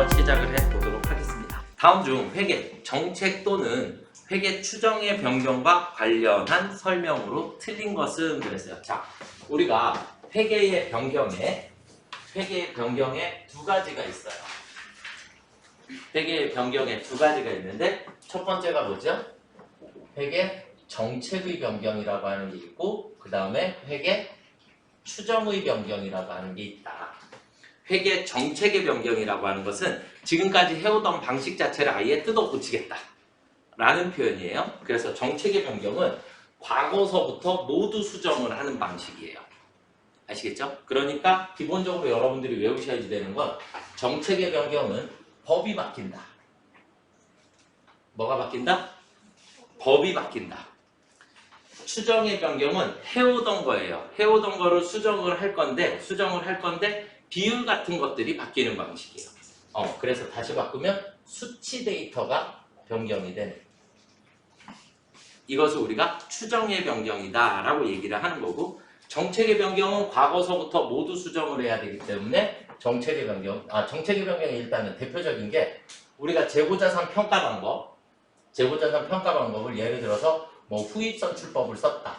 한번 시작을 해보도록 하겠습니다. 다음 중 회계, 정책 또는 회계 추정의 변경과 관련한 설명으로 틀린 것은 그랬어요. 자, 우리가 회계의 변경에 두 가지가 있어요. 회계의 변경에 두 가지가 있는데 첫 번째가 뭐죠? 회계 정책의 변경이라고 하는 게 있고 그 다음에 회계 추정의 변경이라고 하는 게 있다. 회계 정책의 변경이라고 하는 것은 지금까지 해오던 방식 자체를 아예 뜯어고치겠다 라는 표현이에요. 그래서 정책의 변경은 과거서부터 모두 수정을 하는 방식이에요. 아시겠죠? 그러니까 기본적으로 여러분들이 외우셔야 되는 건 정책의 변경은 법이 바뀐다. 뭐가 바뀐다? 법이 바뀐다. 추정의 변경은 해오던 거예요. 해오던 거를 수정을 할 건데 비율 같은 것들이 바뀌는 방식이에요. 그래서 다시 바꾸면 수치 데이터가 변경이 되는 이것을 우리가 추정의 변경이다 라고 얘기를 하는 거고 정책의 변경은 과거서부터 모두 수정을 해야 되기 때문에 정책의 변경이 일단은 대표적인 게 우리가 재고자산 평가 방법을 예를 들어서 뭐 후입선출법을 썼다.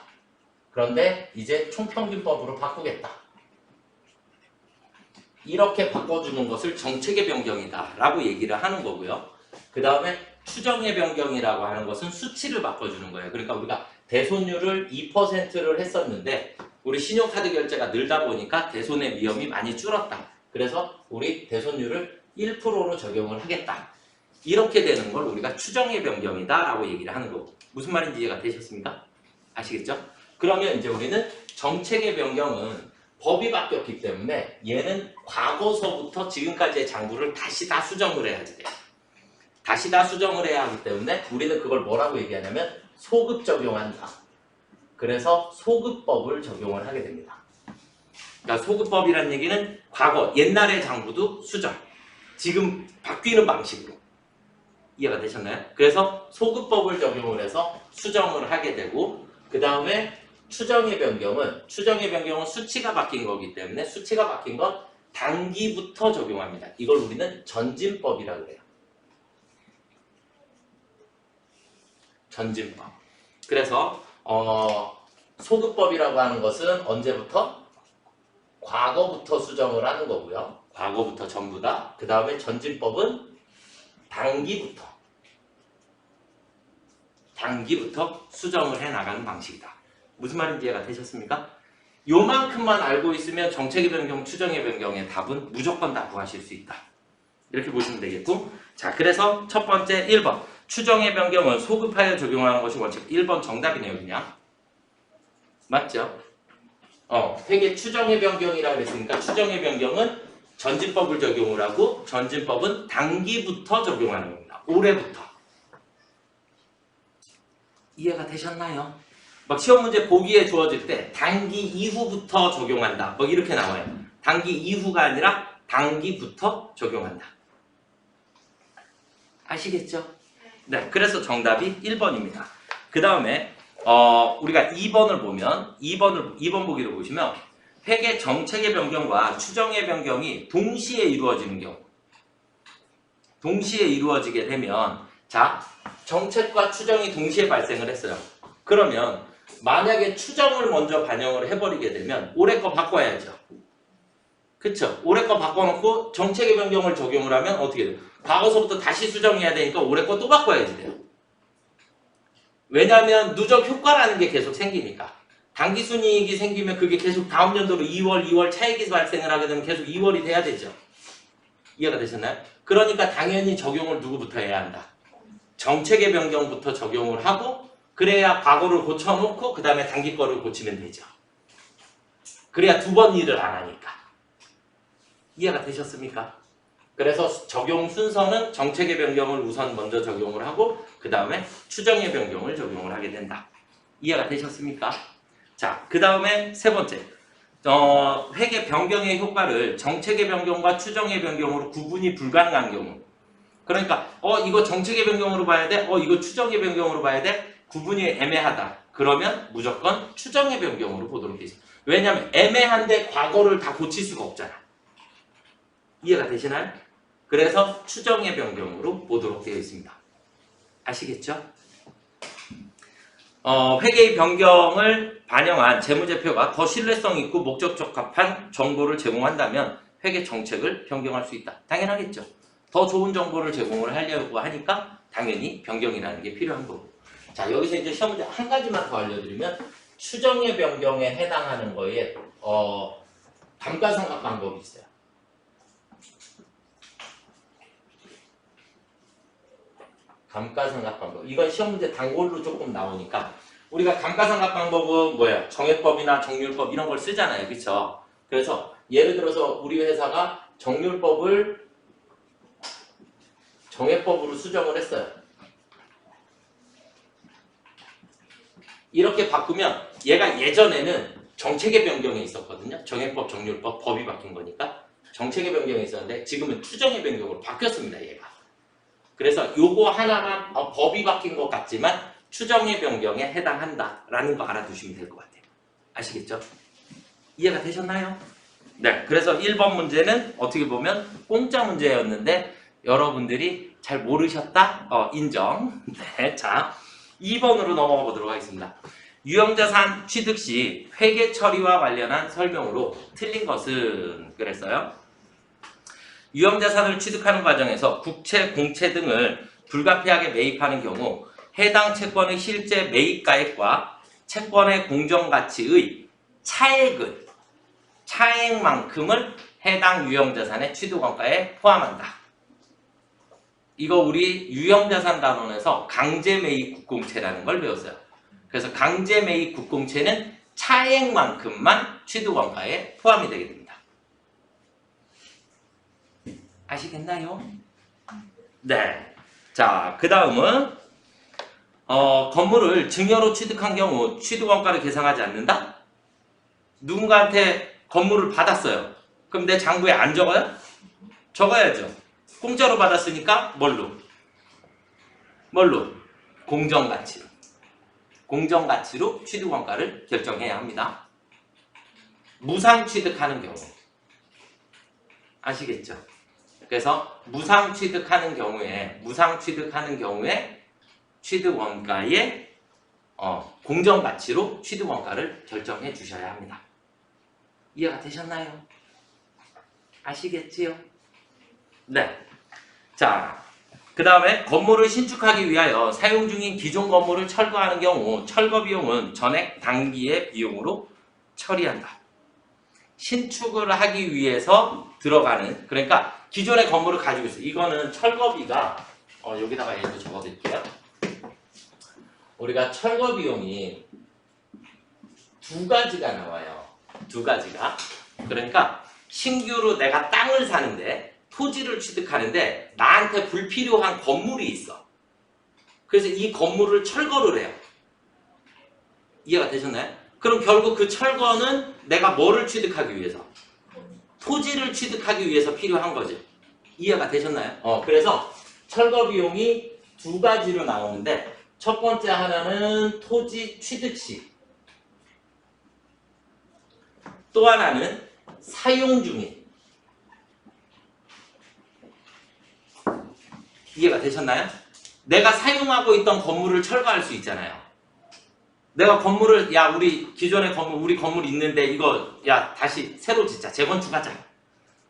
그런데 이제 총평균법으로 바꾸겠다. 이렇게 바꿔주는 것을 정책의 변경이다 라고 얘기를 하는 거고요. 그 다음에 추정의 변경이라고 하는 것은 수치를 바꿔주는 거예요. 그러니까 우리가 대손율을 2%를 했었는데 우리 신용카드 결제가 늘다 보니까 대손의 위험이 많이 줄었다. 그래서 우리 대손율을 1%로 적용을 하겠다. 이렇게 되는 걸 우리가 추정의 변경이다 라고 얘기를 하는 거고 무슨 말인지 이해가 되셨습니까? 아시겠죠? 그러면 이제 우리는 정책의 변경은 법이 바뀌었기 때문에 얘는 과거서부터 지금까지의 장부를 다시 다 수정을 해야지 돼요. 다시 다 수정을 해야 하기 때문에 우리는 그걸 뭐라고 얘기하냐면 소급 적용한다. 그래서 소급법을 적용을 하게 됩니다. 그러니까 소급법이라는 얘기는 과거, 옛날의 장부도 수정. 지금 바뀌는 방식으로. 이해가 되셨나요? 그래서 소급법을 적용을 해서 수정을 하게 되고 그 다음에 추정의 변경은 수치가 바뀐 거기 때문에 수치가 바뀐 건 단기부터 적용합니다. 이걸 우리는 전진법이라고 해요. 전진법. 그래서 소급법이라고 하는 것은 언제부터? 과거부터 수정을 하는 거고요. 과거부터 전부 다. 그 다음에 전진법은 단기부터 수정을 해나가는 방식이다. 무슨 말인지 이해가 되셨습니까? 요만큼만 알고 있으면 정책의 변경, 추정의 변경의 답은 무조건 다 구하실 수 있다. 이렇게 보시면 되겠고 자, 그래서 첫 번째 1번 추정의 변경은 소급하여 적용하는 것이 원칙 1번 정답이네요. 그냥 맞죠? 회계 추정의 변경이라고 했으니까 추정의 변경은 전진법을 적용을 하고 전진법은 단기부터 적용하는 겁니다. 올해부터. 이해가 되셨나요? 막 시험 문제 보기에 주어질 때 단기 이후부터 적용한다. 뭐 이렇게 나와요. 단기 이후가 아니라 단기부터 적용한다. 아시겠죠? 네, 그래서 정답이 1번입니다. 그 다음에 우리가 2번을 보면 2번 보기를 보시면 회계 정책의 변경과 추정의 변경이 동시에 이루어지는 경우 동시에 이루어지게 되면 자, 정책과 추정이 동시에 발생을 했어요. 그러면 만약에 추정을 먼저 반영을 해버리게 되면 올해 거 바꿔야죠. 그쵸? 올해 거 바꿔놓고 정책의 변경을 적용을 하면 어떻게 돼요? 과거서부터 다시 수정해야 되니까 올해 거 또 바꿔야지 돼요. 왜냐하면 누적 효과라는 게 계속 생기니까. 당기순이익이 생기면 그게 계속 다음 연도로 2월 차익이 발생을 하게 되면 계속 2월이 돼야 되죠. 이해가 되셨나요? 그러니까 당연히 적용을 누구부터 해야 한다? 정책의 변경부터 적용을 하고 그래야 과거를 고쳐놓고 그 다음에 단기 거를 고치면 되죠. 그래야 두 번 일을 안 하니까. 이해가 되셨습니까? 그래서 적용 순서는 정책의 변경을 우선 먼저 적용을 하고 그 다음에 추정의 변경을 적용을 하게 된다. 이해가 되셨습니까? 자, 그 다음에 세 번째. 회계 변경의 효과를 정책의 변경과 추정의 변경으로 구분이 불가능한 경우. 그러니까 이거 정책의 변경으로 봐야 돼? 이거 추정의 변경으로 봐야 돼? 구분이 애매하다. 그러면 무조건 추정의 변경으로 보도록 되죠. 왜냐하면 애매한데 과거를 다 고칠 수가 없잖아. 이해가 되시나요? 그래서 추정의 변경으로 보도록 되어 있습니다. 아시겠죠? 회계의 변경을 반영한 재무제표가 더 신뢰성 있고 목적 적합한 정보를 제공한다면 회계 정책을 변경할 수 있다. 당연하겠죠. 더 좋은 정보를 제공을 하려고 하니까 당연히 변경이라는 게 필요한 거고. 자, 여기서 이제 시험 문제 한 가지만 더 알려드리면 추정의 변경에 해당하는 거에 감가상각 방법이 있어요. 감가상각 방법. 이건 시험 문제 단골로 조금 나오니까 우리가 감가상각 방법은 뭐예요? 정액법이나 정률법 이런 걸 쓰잖아요. 그렇죠? 그래서 예를 들어서 우리 회사가 정률법을 정액법으로 수정을 했어요. 이렇게 바꾸면 얘가 예전에는 정책의 변경에 있었거든요. 정액법, 정률법, 법이 바뀐 거니까 정책의 변경에 있었는데 지금은 추정의 변경으로 바뀌었습니다. 얘가. 그래서 요거 하나만 법이 바뀐 것 같지만 추정의 변경에 해당한다라는 거 알아두시면 될 것 같아요. 아시겠죠? 이해가 되셨나요? 네, 그래서 1번 문제는 어떻게 보면 공짜 문제였는데 여러분들이 잘 모르셨다? 인정. 네, 자 2번으로 넘어가 보도록 하겠습니다. 유형자산 취득 시 회계 처리와 관련한 설명으로 틀린 것은 그랬어요. 유형자산을 취득하는 과정에서 국채, 공채 등을 불가피하게 매입하는 경우 해당 채권의 실제 매입가액과 채권의 공정가치의 차액만큼을 해당 유형자산의 취득원가에 포함한다. 이거 우리 유형자산 단원에서 강제매입 국공채라는 걸 배웠어요. 그래서 강제매입 국공채는 차액만큼만 취득원가에 포함이 되게 됩니다. 아시겠나요? 네. 자, 그 다음은 건물을 증여로 취득한 경우 취득원가를 계상하지 않는다? 누군가한테 건물을 받았어요. 그럼 내 장부에 안 적어요? 적어야죠. 공짜로 받았으니까 뭘로? 공정가치로. 공정가치로 취득원가를 결정해야 합니다. 무상 취득하는 경우. 아시겠죠? 그래서 무상 취득하는 경우에 취득원가의 공정가치로 취득원가를 결정해 주셔야 합니다. 이해가 되셨나요? 아시겠지요? 네. 자, 그 다음에 건물을 신축하기 위하여 사용 중인 기존 건물을 철거하는 경우 철거 비용은 전액 당기의 비용으로 처리한다. 신축을 하기 위해서 들어가는, 그러니까 기존의 건물을 가지고 있어요. 이거는 철거비가 여기다가 얘도 적어드릴게요. 우리가 철거 비용이 두 가지가 나와요. 두 가지가. 그러니까 신규로 내가 땅을 사는데 토지를 취득하는데 나한테 불필요한 건물이 있어. 그래서 이 건물을 철거를 해요. 이해가 되셨나요? 그럼 결국 그 철거는 내가 뭐를 취득하기 위해서? 토지를 취득하기 위해서 필요한 거죠. 이해가 되셨나요? 그래서 철거 비용이 두 가지로 나오는데 첫 번째 하나는 토지 취득 시, 또 하나는 사용 중인. 이해가 되셨나요? 내가 사용하고 있던 건물을 철거할 수 있잖아요. 내가 건물을, 야, 우리 기존의 건물, 우리 건물 있는데 이거, 야, 다시 새로 짓자. 재건축하자.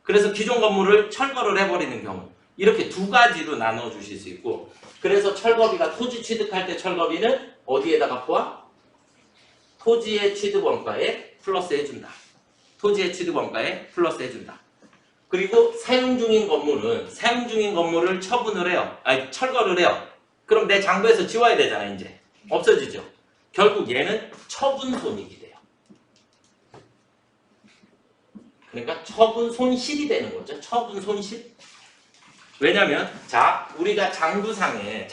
그래서 기존 건물을 철거를 해버리는 경우. 이렇게 두 가지로 나눠 주실 수 있고, 그래서 철거비가 토지 취득할 때 철거비는 어디에다가 포함? 토지의 취득원가에 플러스 해준다. 토지의 취득원가에 플러스 해준다. 그리고 사용 중인 건물을 처분을 해요. 아니, 철거를 해요. 그럼 내 장부에서 지워야 되잖아, 이제. 없어지죠. 결국 얘는 처분 손익이 돼요. 그러니까 처분 손실이 되는 거죠. 처분 손실. 왜냐면, 자, 우리가 장부상에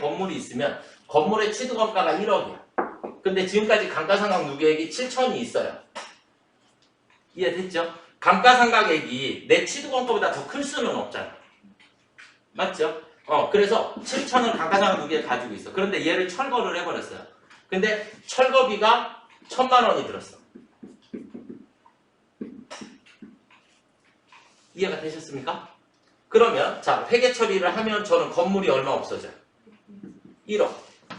건물이 있으면 건물의 취득원가가 1억이야. 근데 지금까지 감가상각 누계액이 7천이 있어요. 이해됐죠? 감가상각액이 내 취득원가보다 더 클 수는 없잖아. 맞죠? 그래서 7천을 감가상각 누계액 가지고 있어. 그런데 얘를 철거를 해버렸어요. 근데 철거비가 1,000만 원이 들었어. 이해가 되셨습니까? 그러면 자 회계 처리를 하면 저는 건물이 얼마 없어져요? 1억.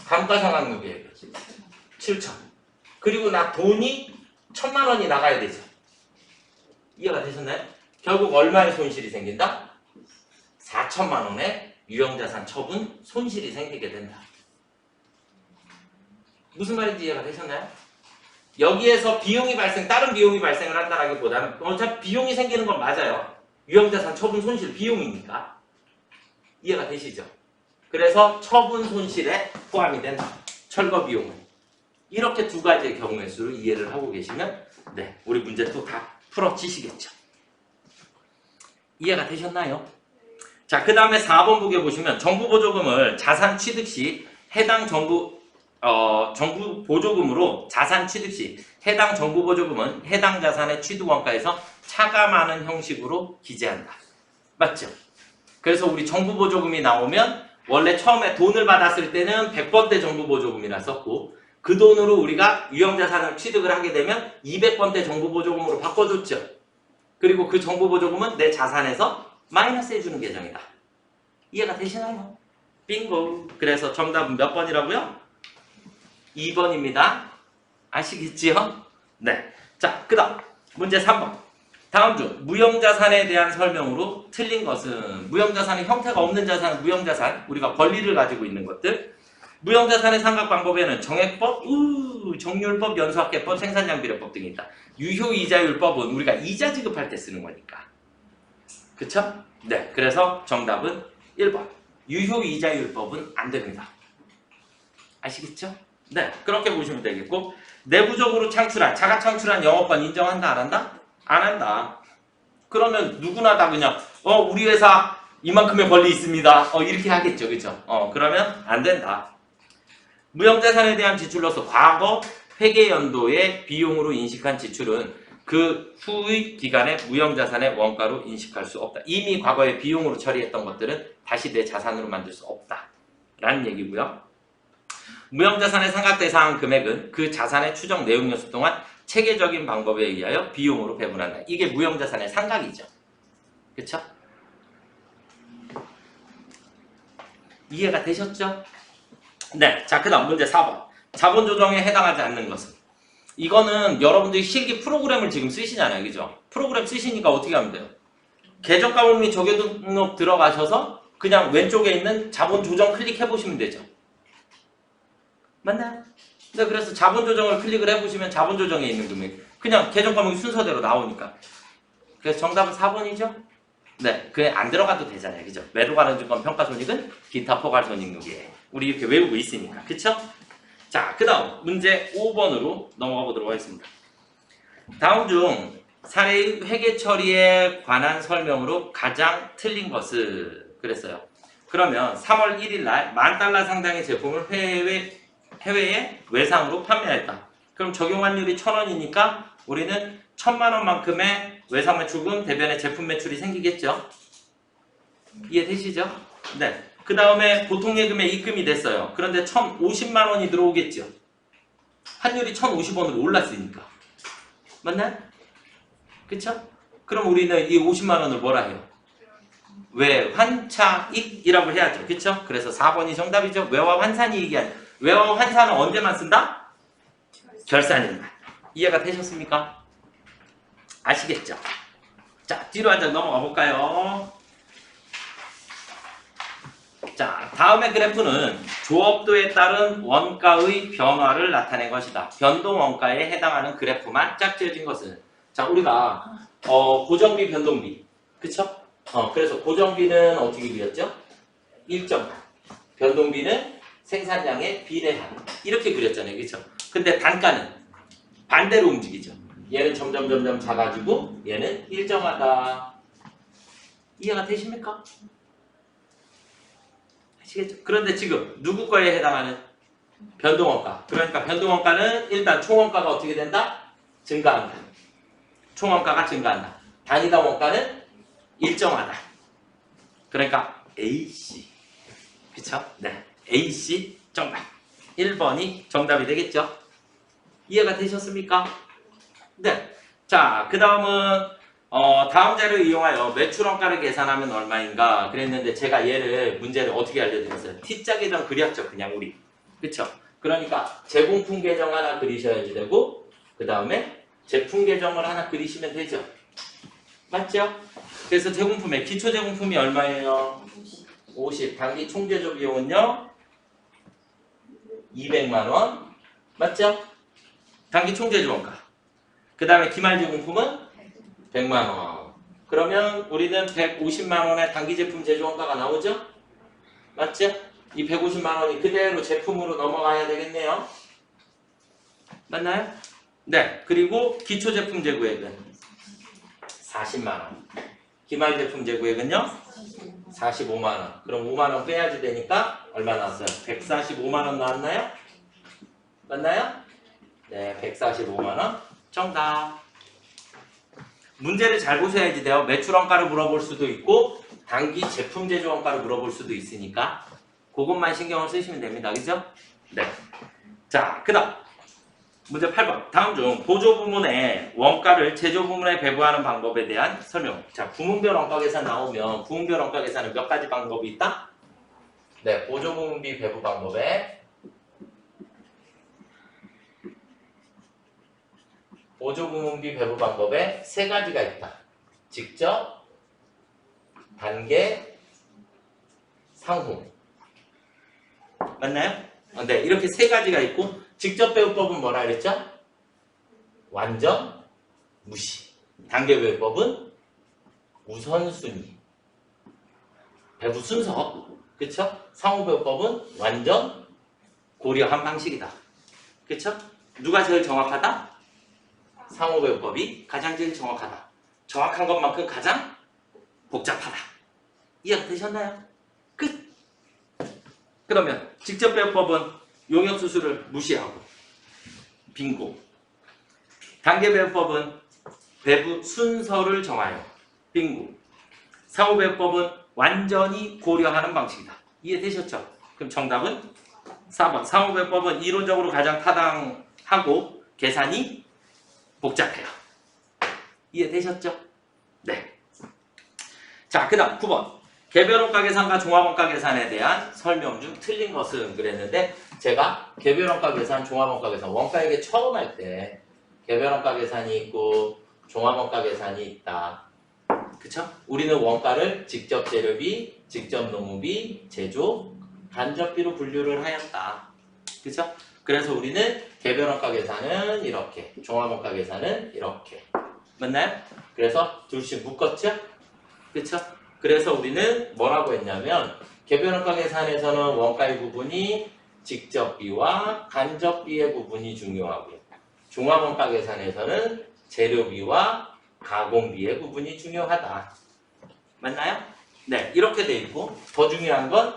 감가상각유계액 7천. 그리고 나 돈이 1,000만 원이 나가야 되죠. 이해가 되셨나요? 결국 얼마의 손실이 생긴다? 4천만 원의 유형자산 처분 손실이 생기게 된다. 무슨 말인지 이해가 되셨나요? 여기에서 비용이 다른 비용이 발생을 한다라기보다는 어차피 비용이 생기는 건 맞아요. 유형자산 처분 손실 비용이니까. 이해가 되시죠? 그래서 처분 손실에 포함이 된다. 철거 비용은. 이렇게 두 가지의 경우의 수를 이해를 하고 계시면 네, 우리 문제 또 다 풀어지시겠죠. 이해가 되셨나요? 자, 그 다음에 4번 보게 보시면 정부보조금을 자산 취득 시 해당 정부 보조금으로 자산 취득 시 해당 정부 보조금은 해당 자산의 취득원가에서 차감하는 형식으로 기재한다. 맞죠? 그래서 우리 정부 보조금이 나오면 원래 처음에 돈을 받았을 때는 100번대 정부 보조금이라 썼고 그 돈으로 우리가 유형자산을 취득을 하게 되면 200번대 정부 보조금으로 바꿔줬죠. 그리고 그 정부 보조금은 내 자산에서 마이너스 해주는 계정이다. 이해가 되시나요? 빙고. 그래서 정답은 몇 번이라고요? 2번입니다. 아시겠지요? 네. 자, 그 다음 문제 3번. 다음 중 무형자산에 대한 설명으로 틀린 것은 무형자산의 형태가 없는 자산은 무형자산, 우리가 권리를 가지고 있는 것들. 무형자산의 상각 방법에는 정액법, 정률법, 연수학계법, 생산량비례법 등이 있다. 유효이자율법은 우리가 이자 지급할 때 쓰는 거니까. 그쵸? 네. 그래서 정답은 1번. 유효이자율법은 안 됩니다. 아시겠죠? 네. 그렇게 보시면 되겠고 내부적으로 창출한, 자가 창출한 영업권 인정한다, 안 한다? 안 한다. 그러면 누구나 다 그냥 우리 회사 이만큼의 권리 있습니다. 이렇게 하겠죠. 그죠? 그러면 안 된다. 무형자산에 대한 지출로서 과거 회계연도의 비용으로 인식한 지출은 그 후의 기간에 무형자산의 원가로 인식할 수 없다. 이미 과거에 비용으로 처리했던 것들은 다시 내 자산으로 만들 수 없다. 라는 얘기고요. 무형자산의 상각대상 금액은 그 자산의 추정 내용 요소 동안 체계적인 방법에 의하여 비용으로 배분한다. 이게 무형자산의 상각이죠. 그쵸? 이해가 되셨죠? 네. 자, 그 다음 문제 4번. 자본 조정에 해당하지 않는 것은? 이거는 여러분들이 실기 프로그램을 지금 쓰시잖아요. 그죠? 프로그램 쓰시니까 어떻게 하면 돼요? 계정가물 및 적용 들어가셔서 그냥 왼쪽에 있는 자본 조정 클릭해 보시면 되죠. 맞나요? 네, 그래서 자본 조정을 클릭을 해보시면 자본 조정에 있는 금액 그냥 계정 과목이 순서대로 나오니까. 그래서 정답은 4번이죠? 네, 그게 안 들어가도 되잖아요. 그죠? 매도 가능증권 평가손익은 기타 포괄손익 누계. 우리 이렇게 외우고 있으니까. 그쵸? 자, 그 다음 문제 5번으로 넘어가 보도록 하겠습니다. 다음 중 사례의 회계 처리에 관한 설명으로 가장 틀린 것은 그랬어요. 그러면 3월 1일 날 $10,000 상당의 제품을 해외에 외상으로 판매했다. 그럼 적용 환율이 1,000원이니까 우리는 1,000만 원만큼의 외상 매출금 대변의 제품 매출이 생기겠죠? 이해되시죠? 네. 그 다음에 보통 예금에 입금이 됐어요. 그런데 1,050만 원이 들어오겠죠? 환율이 1,050원으로 올랐으니까. 맞나요? 그쵸? 그럼 우리는 이 50만 원을 뭐라 해요? 외환차익이라고 해야죠. 그쵸? 그래서 4번이 정답이죠. 외화 환산이익이 아니라 외화 환산은 언제만 쓴다? 결산일만. 이해가 되셨습니까? 아시겠죠? 자, 뒤로 한 장 넘어가 볼까요? 자, 다음의 그래프는 조업도에 따른 원가의 변화를 나타낸 것이다. 변동 원가에 해당하는 그래프만 짝지어진 것은 자, 우리가 고정비, 변동비. 그쵸? 그래서 고정비는 어떻게 그렸죠? 일정. 변동비는 생산량의 비례한. 이렇게 그렸잖아요. 그쵸? 근데 단가는 반대로 움직이죠. 얘는 점점 작아지고 얘는 일정하다. 이해가 되십니까? 아시겠죠? 그런데 지금 누구 거에 해당하는 변동원가. 그러니까 변동원가는 일단 총원가가 어떻게 된다? 증가한다. 총원가가 증가한다. 단위당 원가는 일정하다. 그러니까 AC. 그쵸? 네. AC 정답. 1번이 정답이 되겠죠? 이해가 되셨습니까? 네. 자, 그 다음은 다음 자료를 이용하여 매출원가를 계산하면 얼마인가 그랬는데 제가 얘를 문제를 어떻게 알려드렸어요? T자 계정 그렸죠 그냥 우리 그쵸? 그러니까 제공품 계정 하나 그리셔야지 되고 그 다음에 제품 계정을 하나 그리시면 되죠 맞죠? 그래서 제공품의 기초 제공품이 얼마예요? 50 단기 총 제조 비용은요? 200만원 맞죠? 단기 총 제조 원가 그 다음에 기말 제공품은 100만원. 그러면 우리는 150만원의 단기 제품 제조 원가가 나오죠? 맞죠? 이 150만원이 그대로 제품으로 넘어가야 되겠네요. 맞나요? 네. 그리고 기초 제품 재고액은 40만원. 기말 제품 재고액은요? 45만원. 그럼 5만원 빼야지 되니까 얼마 나왔어요? 145만원 나왔나요? 맞나요? 네. 145만원. 정답. 문제를 잘 보셔야지 돼요. 매출원가를 물어볼 수도 있고 단기 제품 제조 원가를 물어볼 수도 있으니까 그것만 신경을 쓰시면 됩니다. 그죠? 네. 자, 그 다음 문제 8번. 다음 중 보조 부문의 원가를 제조 부문에 배부하는 방법에 대한 설명. 자, 부문별 원가 계산 나오면 부문별 원가 계산은 몇 가지 방법이 있다? 네, 보조 부문비 배부 방법에 보조 부문비 배부 방법에 세 가지가 있다. 직접, 단계, 상후. 맞나요? 네, 이렇게 세 가지가 있고 직접 배부법은 뭐라 그랬죠? 완전 무시. 단계 배부법은 우선순위. 배부 순서. 그쵸? 상후 배부법은 완전 고려한 방식이다. 그쵸? 누가 제일 정확하다? 상호 배우법이 가장 제일 정확하다. 정확한 것만큼 가장 복잡하다. 이해가 되셨나요? 끝! 그러면 직접 배우법은 용역수수를 무시하고 빙고. 단계 배우법은 배부 순서를 정하여 빙고. 상호 배우법은 완전히 고려하는 방식이다. 이해되셨죠? 그럼 정답은 4번. 상호 배우법은 이론적으로 가장 타당하고 계산이 복잡해요. 이해되셨죠? 네. 자, 그 다음 9번. 개별 원가 계산과 종합 원가 계산에 대한 설명 중 틀린 것은 그랬는데 제가 개별 원가 계산, 종합 원가 계산 원가 얘기 처음 할 때 개별 원가 계산이 있고 종합 원가 계산이 있다. 그쵸? 우리는 원가를 직접 재료비, 직접 노무비, 제조, 간접비로 분류를 하였다. 그쵸? 그래서 우리는 개별 원가 계산은 이렇게, 종합 원가 계산은 이렇게. 맞나요? 그래서 둘씩 묶었죠? 그쵸? 그래서 우리는 뭐라고 했냐면 개별 원가 계산에서는 원가의 부분이 직접비와 간접비의 부분이 중요하고 종합 원가 계산에서는 재료비와 가공비의 부분이 중요하다. 맞나요? 네, 이렇게 돼 있고 더 중요한 건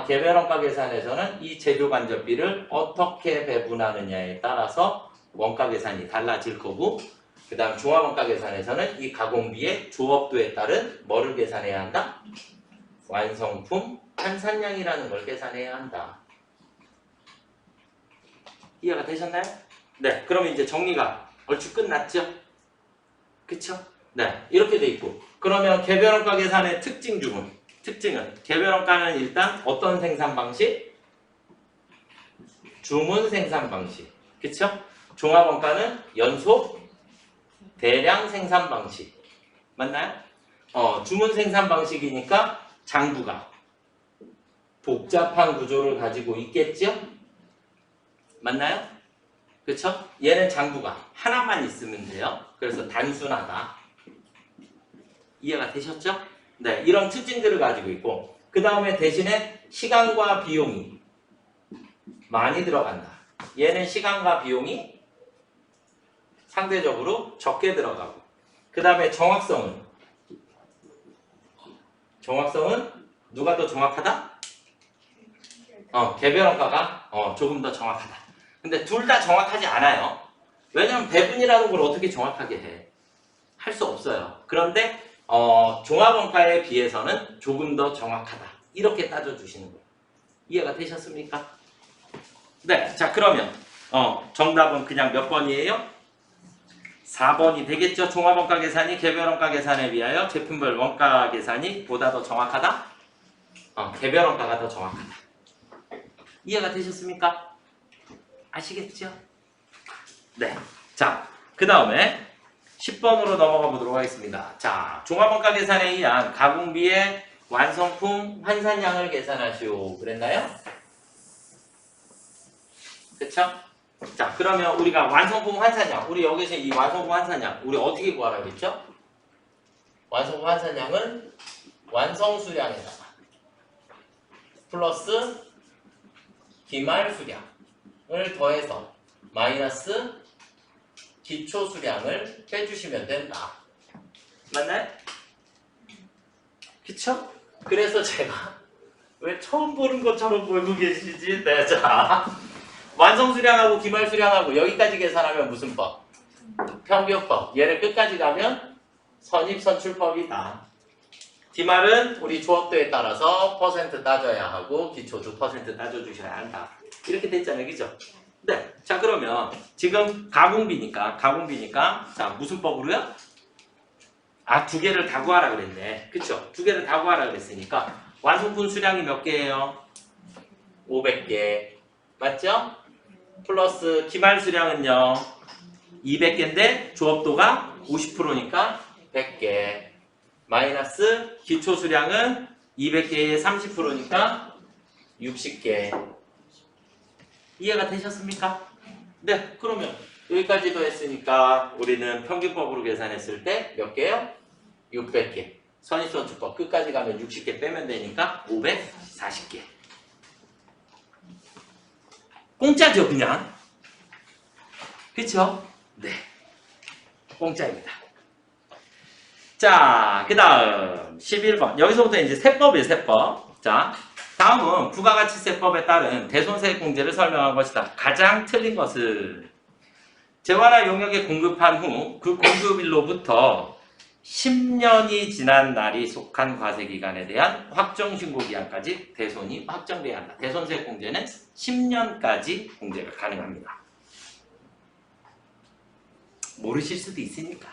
개별 원가 계산에서는 이 재료 간접비를 어떻게 배분하느냐에 따라서 원가 계산이 달라질 거고 그 다음 종합 원가 계산에서는 이 가공비의 조업도에 따른 뭐를 계산해야 한다? 완성품 판산량이라는 걸 계산해야 한다. 이해가 되셨나요? 네, 그러면 이제 정리가 얼추 끝났죠? 그쵸? 네, 이렇게 돼 있고 그러면 개별 원가 계산의 특징은 개별 원가는 일단 어떤 생산 방식? 주문 생산 방식. 그쵸? 종합 원가는 연속 대량 생산 방식. 맞나요? 주문 생산 방식이니까 장부가 복잡한 구조를 가지고 있겠죠? 맞나요? 그쵸? 얘는 장부가 하나만 있으면 돼요. 그래서 단순하다. 이해가 되셨죠? 네, 이런 특징들을 가지고 있고 그 다음에 대신에 시간과 비용이 많이 들어간다. 얘는 시간과 비용이 상대적으로 적게 들어가고 그 다음에 정확성은 누가 더 정확하다? 개별 원가가 조금 더 정확하다. 근데 둘 다 정확하지 않아요. 왜냐면 배분이라는 걸 어떻게 정확하게 해? 할 수 없어요. 그런데 종합 원가에 비해서는 조금 더 정확하다. 이렇게 따져주시는 거예요. 이해가 되셨습니까? 네, 자 그러면 정답은 그냥 몇 번이에요? 4번이 되겠죠. 종합원가 계산이 개별 원가 계산에 비하여 제품별 원가 계산이 보다 더 정확하다? 개별 원가가 더 정확하다. 이해가 되셨습니까? 아시겠죠? 네. 자, 그 다음에 10번으로 넘어가 보도록 하겠습니다. 자, 종합원가 계산에 의한 가공비의 완성품 환산량을 계산하시오. 그랬나요? 그쵸? 자, 그러면 우리가 완성품 환산량, 우리 여기서 이 완성품 환산량, 우리 어떻게 구하라 그랬죠? 완성품 환산량은 완성수량에다가 플러스 기말수량을 더해서 마이너스 기초수량을 빼주시면 된다. 맞나요? 그쵸? 그래서 제가 왜 처음 보는 것처럼 보고 계시지? 네, 자. 완성수량하고 기말수량하고 여기까지 계산하면 무슨 법? 평균법. 얘를 끝까지 가면 선입선출법이다. 기말은 우리 조업도에 따라서 퍼센트 따져야 하고 기초도 퍼센트 따져주셔야 한다. 이렇게 됐잖아요. 그죠? 네. 자, 그러면 지금 가공비니까 자, 무슨 법으로요? 아, 두 개를 다 구하라 그랬네. 그쵸? 두 개를 다 구하라 그랬으니까 완성품 수량이 몇 개예요? 500개. 맞죠? 플러스 기말 수량은요 200개인데 조업도가 50%니까 100개 마이너스 기초 수량은 200개의 30%니까 60개. 이해가 되셨습니까? 네, 그러면 여기까지도 했으니까 우리는 평균법으로 계산했을 때 몇 개요? 600개. 선입선출법 끝까지 가면 60개 빼면 되니까 540개. 공짜죠, 그냥. 그쵸? 네. 공짜입니다. 자, 그 다음 11번. 여기서부터 이제 세법이에요, 세법. 자, 다음은 부가가치세법에 따른 대손세액공제를 설명한 것이다. 가장 틀린 것은 재화나 용역에 공급한 후 그 공급일로부터 10년이 지난 날이 속한 과세기간에 대한 확정신고기한까지 대손이 확정돼야 한다. 대손세액공제는 10년까지 공제가 가능합니다. 모르실 수도 있으니까.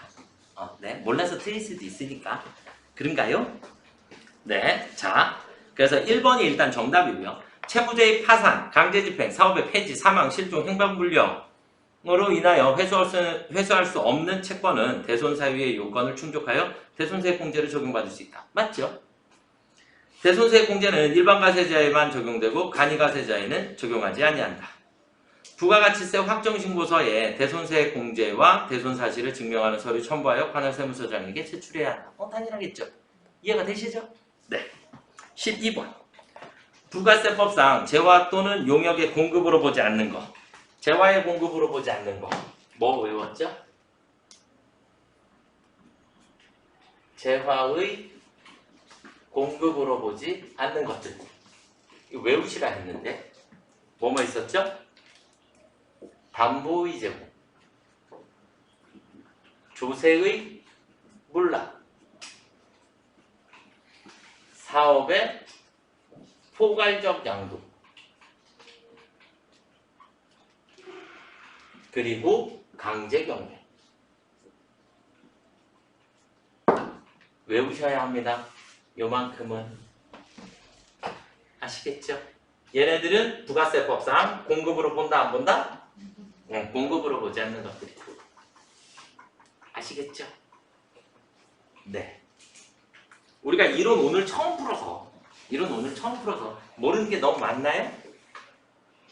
네, 몰라서 틀릴 수도 있으니까. 그런가요? 네, 자, 그래서 1번이 일단 정답이고요. 채무자의 파산, 강제집행, 사업의 폐지, 사망, 실종, 행방불명으로 인하여 회수할 수 없는 채권은 대손사유의 요건을 충족하여 대손세액공제를 적용받을 수 있다. 맞죠? 대손세액공제는 일반 가세자에만 적용되고 간이가세자에는 적용하지 아니한다. 부가가치세 확정신고서에 대손세액공제와 대손사실을 증명하는 서류 첨부하여 관할세무서장에게 제출해야 한다. 당연하겠죠? 이해가 되시죠? 네. 12번. 부가세법상 재화 또는 용역의 공급으로 보지 않는 것. 재화의 공급으로 보지 않는 것. 뭐 외웠죠? 재화의 공급으로 보지 않는 것들. 이거 외우시라 했는데 뭐뭐 있었죠? 담보의 제공, 조세의 물납, 사업의 포괄적 양도, 그리고 강제경매. 외우셔야 합니다. 요만큼은. 아시겠죠? 얘네들은 부가세법상 공급으로 본다 안 본다? 공급으로 보지 않는 것들이다. 아시겠죠? 네. 우리가 이론 오늘 처음 풀어서 모르는 게 너무 많나요?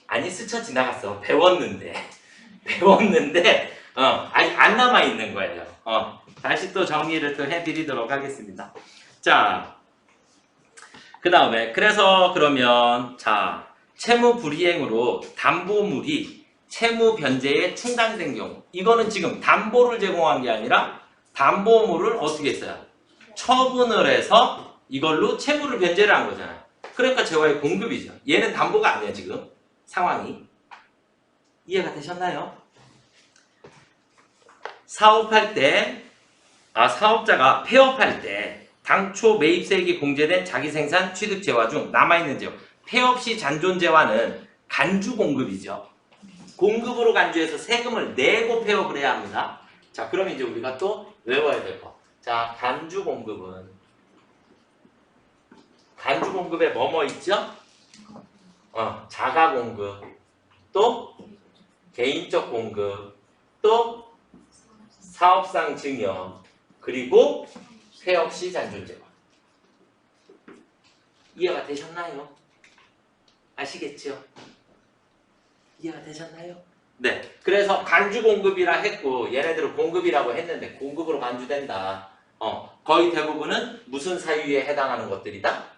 아니, 스쳐 지나갔어. 배웠는데 아니, 안 남아 있는 거예요. 다시 또 정리를 또 해드리도록 하겠습니다. 자, 그 다음에 그래서 그러면 자, 채무 불이행으로 담보물이 채무 변제에 충당된 경우, 이거는 지금 담보를 제공한 게 아니라 담보물을 어떻게 했어요? 처분을 해서 이걸로 채무를 변제를 한 거잖아요. 그러니까 재화의 공급이죠. 얘는 담보가 아니야, 지금 상황이. 이해가 되셨나요? 사업할 때, 사업자가 폐업할 때 당초 매입세액이 공제된 자기생산 취득재화 중 남아있는 재화, 폐업 시 잔존재화는 간주공급이죠. 공급으로 간주해서 세금을 내고 폐업을 해야 합니다. 자, 그럼 이제 우리가 또 외워야 될 거. 자, 간주 공급에 뭐뭐 있죠? 자가 공급, 또 개인적 공급, 또 사업상 증여, 그리고 폐업시 잔존 제거. 이해가 되셨나요? 아시겠죠? 이해가 되셨나요? 네. 그래서 간주 공급이라 했고 얘네들은 공급이라고 했는데 공급으로 간주된다. 거의 대부분은 무슨 사유에 해당하는 것들이다?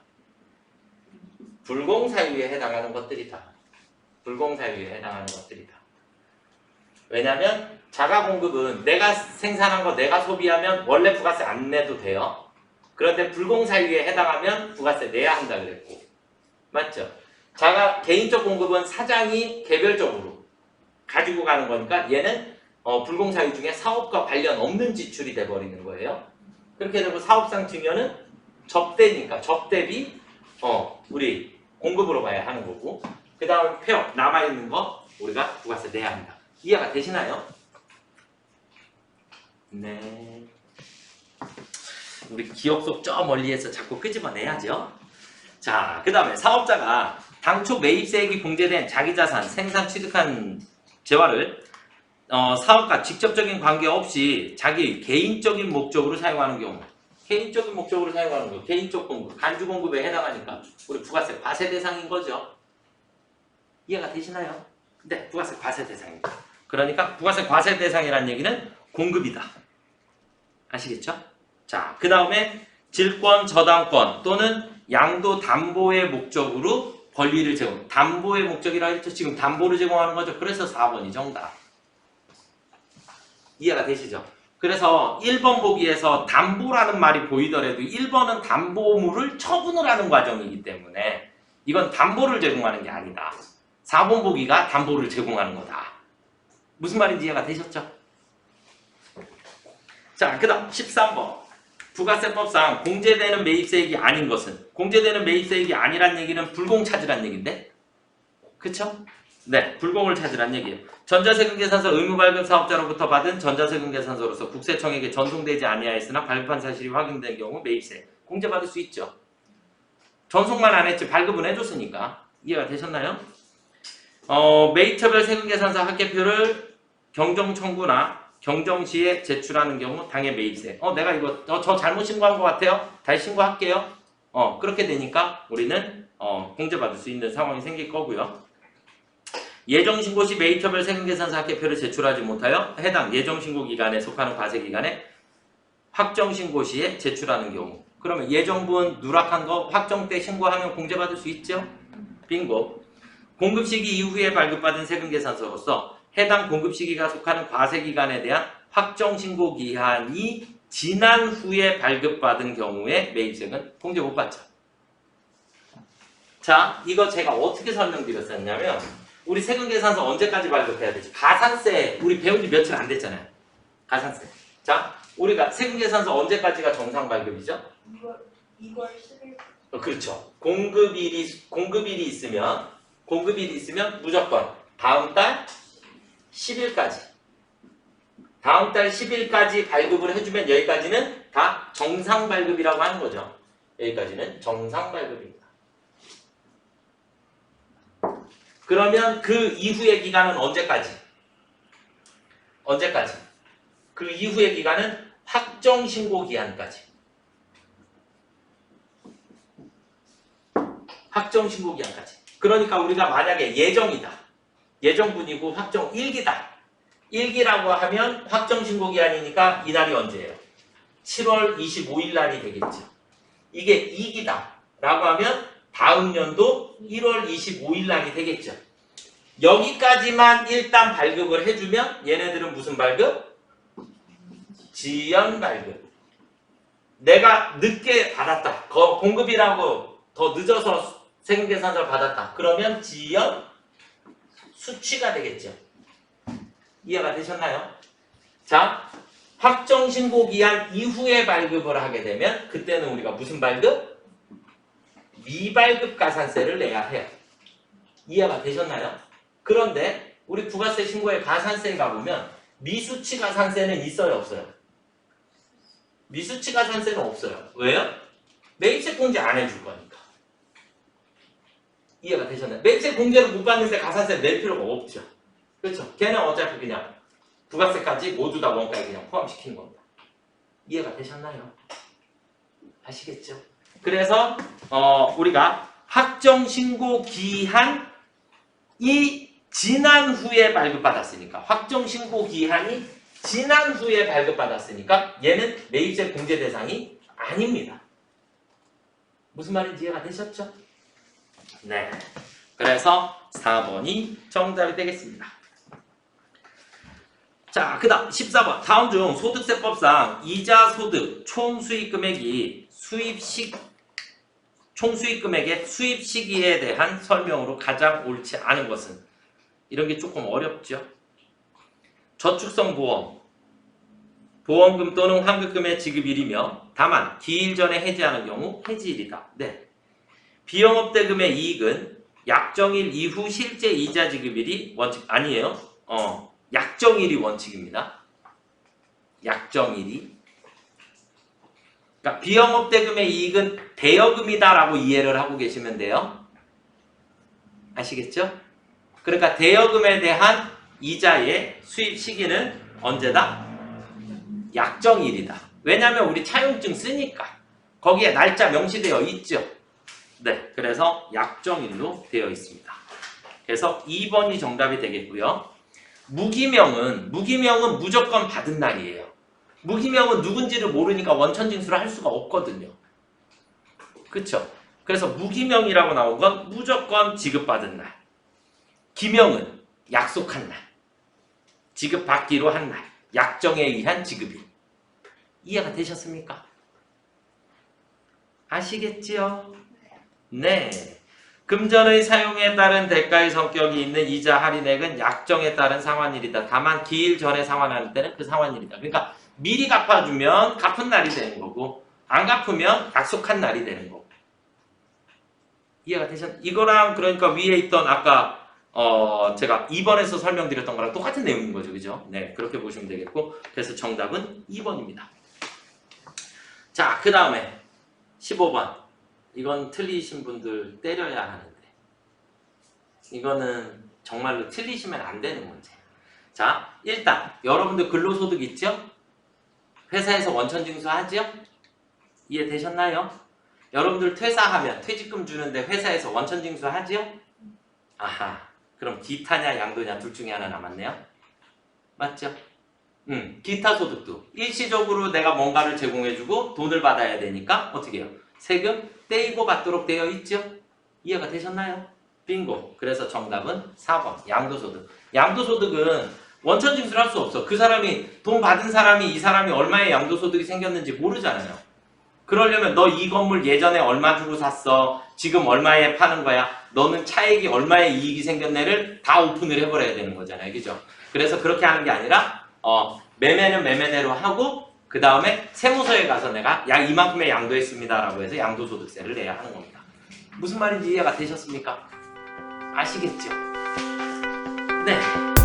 불공사유에 해당하는 것들이다. 불공사유에 해당하는 것들이다. 왜냐면 자가공급은 내가 생산한 거 내가 소비하면 원래 부가세 안 내도 돼요. 그런데 불공사유에 해당하면 부가세 내야 한다 그랬고. 맞죠? 개인적 공급은 사장이 개별적으로 가지고 가는 거니까 얘는 불공사유 중에 사업과 관련 없는 지출이 돼버리는 거예요. 그렇게 되고 사업상 증여는 접대니까 접대비 우리 공급으로 봐야 하는 거고, 그 다음 폐업 남아있는 거 우리가 부가세 내야 합니다. 이해가 되시나요? 네. 우리 기억 속 저 멀리에서 자꾸 끄집어내야죠. 자, 그 다음에 사업자가 당초 매입세액이 공제된 자기자산 생산 취득한 재화를 사업과 직접적인 관계 없이 자기 개인적인 목적으로 사용하는 경우, 개인적인 목적으로 사용하는 거, 개인적 공급, 간주 공급에 해당하니까 우리 부가세 과세 대상인 거죠. 이해가 되시나요? 네, 부가세 과세 대상입니다. 그러니까 부가세 과세 대상이라는 얘기는 공급이다. 아시겠죠? 자, 그 다음에 질권 저당권 또는 양도 담보의 목적으로 권리를 제공. 담보의 목적이라 했죠. 지금 담보를 제공하는 거죠. 그래서 4번이 정답. 이해가 되시죠? 그래서 1번 보기에서 담보라는 말이 보이더라도 1번은 담보물을 처분을 하는 과정이기 때문에 이건 담보를 제공하는 게 아니다. 4번 보기가 담보를 제공하는 거다. 무슨 말인지 이해가 되셨죠? 자, 그 다음 13번. 부가세법상 공제되는 매입세액이 아닌 것은, 공제되는 매입세액이 아니란 얘기는 불공 찾으란 얘기인데, 그쵸? 네, 불공을 찾으란 얘기예요. 전자세금계산서 의무발급 사업자로부터 받은 전자세금계산서로서 국세청에게 전송되지 아니하였으나 발급한 사실이 확인된 경우 매입세 공제받을 수 있죠. 전송만 안 했지 발급은 해줬으니까. 이해가 되셨나요? 매입처별 세금계산서 합계표를 경정청구나 경정시에 제출하는 경우 당해 매입세. 내가 이거 저 잘못 신고한 것 같아요. 다시 신고할게요. 그렇게 되니까 우리는 공제받을 수 있는 상황이 생길 거고요. 예정신고 시 매입처별 세금계산서 합계표를 제출하지 못하여 해당 예정신고 기간에 속하는 과세기간에 확정신고 시에 제출하는 경우. 그러면 예정분 누락한 거 확정 때 신고하면 공제받을 수 있죠? 빙고. 공급 시기 이후에 발급받은 세금계산서로서 해당 공급 시기가 속하는 과세기간에 대한 확정신고 기한이 지난 후에 발급받은 경우에 매입세금은 공제 못 받죠. 자, 이거 제가 어떻게 설명드렸었냐면 우리 세금계산서 언제까지 발급해야 되지? 가산세 우리 배운 지 며칠 안 됐잖아요. 가산세. 자, 우리가 세금계산서 언제까지가 정상 발급이죠? 2월 10일. 그렇죠. 공급일이 있으면 무조건 다음 달 10일까지. 다음 달 10일까지 발급을 해주면 여기까지는 다 정상 발급이라고 하는 거죠. 여기까지는 정상 발급입니다. 그러면 그 이후의 기간은 언제까지? 그 이후의 기간은 확정신고 기한까지. 확정신고 기한까지. 그러니까 우리가 만약에 예정이다. 예정분이고 확정 1기다. 1기라고 하면 확정신고 기한이니까 이날이 언제예요? 7월 25일 날이 되겠죠. 이게 2기다. 라고 하면 다음 연도 1월 25일 날이 되겠죠. 여기까지만 일단 발급을 해주면 얘네들은 무슨 발급? 지연 발급. 내가 늦게 받았다. 공급이라고 더 늦어서 세금계산서를 받았다. 그러면 지연 수취가 되겠죠. 이해가 되셨나요? 자, 확정신고기한 이후에 발급을 하게 되면 그때는 우리가 무슨 발급? 미발급 가산세를 내야 해요. 이해가 되셨나요? 그런데 우리 부가세 신고에 가산세에 가보면 미수치가산세는 있어요, 없어요? 미수치가산세는 없어요. 왜요? 매입세 공제 안 해줄 거니까. 이해가 되셨나요? 매입세 공제를 못 받는데 가산세 낼 필요가 없죠. 그렇죠? 걔는 어차피 그냥 부가세까지 모두 다 원가에 그냥 포함시키는 겁니다. 이해가 되셨나요? 아시겠죠? 그래서 우리가 확정신고 기한이 지난 후에 발급받았으니까 확정신고 기한이 지난 후에 발급받았으니까 얘는 매입세 공제 대상이 아닙니다. 무슨 말인지 이해가 되셨죠? 네. 그래서 4번이 정답이 되겠습니다. 자, 그 다음 14번. 다음 중 소득세법상 이자 소득 총수익 금액이 총수익 금액의 수입 시기에 대한 설명으로 가장 옳지 않은 것은? 이런 게 조금 어렵죠. 저축성 보험, 보험금 또는 환급금의 지급일이며 다만 기일 전에 해지하는 경우 해지일이다. 네. 비영업대금의 이익은 약정일 이후 실제 이자 지급일이 원칙 아니에요. 약정일이 원칙입니다. 약정일이. 그러니까 비영업대금의 이익은 대여금이다라고 이해를 하고 계시면 돼요. 아시겠죠? 그러니까 대여금에 대한 이자의 수입 시기는 언제다? 약정일이다. 왜냐하면 우리 차용증 쓰니까 거기에 날짜 명시되어 있죠. 네, 그래서 약정일로 되어 있습니다. 그래서 2번이 정답이 되겠고요. 무기명은 무조건 받은 날이에요. 무기명은 누군지를 모르니까 원천징수를 할 수가 없거든요. 그쵸? 그래서 무기명이라고 나온 건 무조건 지급받은 날. 기명은 약속한 날. 지급받기로 한 날. 약정에 의한 지급일. 이해가 되셨습니까? 아시겠지요? 네. 금전의 사용에 따른 대가의 성격이 있는 이자 할인액은 약정에 따른 상환일이다. 다만 기일 전에 상환할 때는 그 상환일이다. 그러니까 미리 갚아주면 갚은 날이 되는 거고 안 갚으면 약속한 날이 되는 거고. 이해가 되셨나요? 이거랑 그러니까 위에 있던 아까 제가 2번에서 설명드렸던 거랑 똑같은 내용인 거죠. 그죠? 네, 그렇게 보시면 되겠고 그래서 정답은 2번입니다. 자, 그 다음에 15번. 이건 틀리신 분들 때려야 하는데 이거는 정말로 틀리시면 안 되는 문제. 자, 일단 여러분들 근로소득 있죠? 회사에서 원천징수 하죠? 이해되셨나요? 여러분들 퇴사하면 퇴직금 주는데 회사에서 원천징수 하죠? 아하, 그럼 기타냐 양도냐 둘 중에 하나 남았네요. 맞죠? 기타 소득도 일시적으로 내가 뭔가를 제공해주고 돈을 받아야 되니까 어떻게 해요? 세금 떼이고 받도록 되어 있죠? 이해가 되셨나요? 빙고. 그래서 정답은 4번 양도소득. 양도소득은 원천징수를 할 수 없어. 그 사람이 돈 받은 사람이 이 사람이 얼마의 양도소득이 생겼는지 모르잖아요. 그러려면 너 이 건물 예전에 얼마 주고 샀어? 지금 얼마에 파는 거야? 너는 차액이 얼마의 이익이 생겼네를 다 오픈을 해버려야 되는 거잖아요. 그죠? 그래서 그렇게 하는 게 아니라 매매는 매매대로 하고 그 다음에 세무서에 가서 내가 이만큼의 양도했습니다 라고 해서 양도소득세를 내야 하는 겁니다. 무슨 말인지 이해가 되셨습니까? 아시겠죠? 네.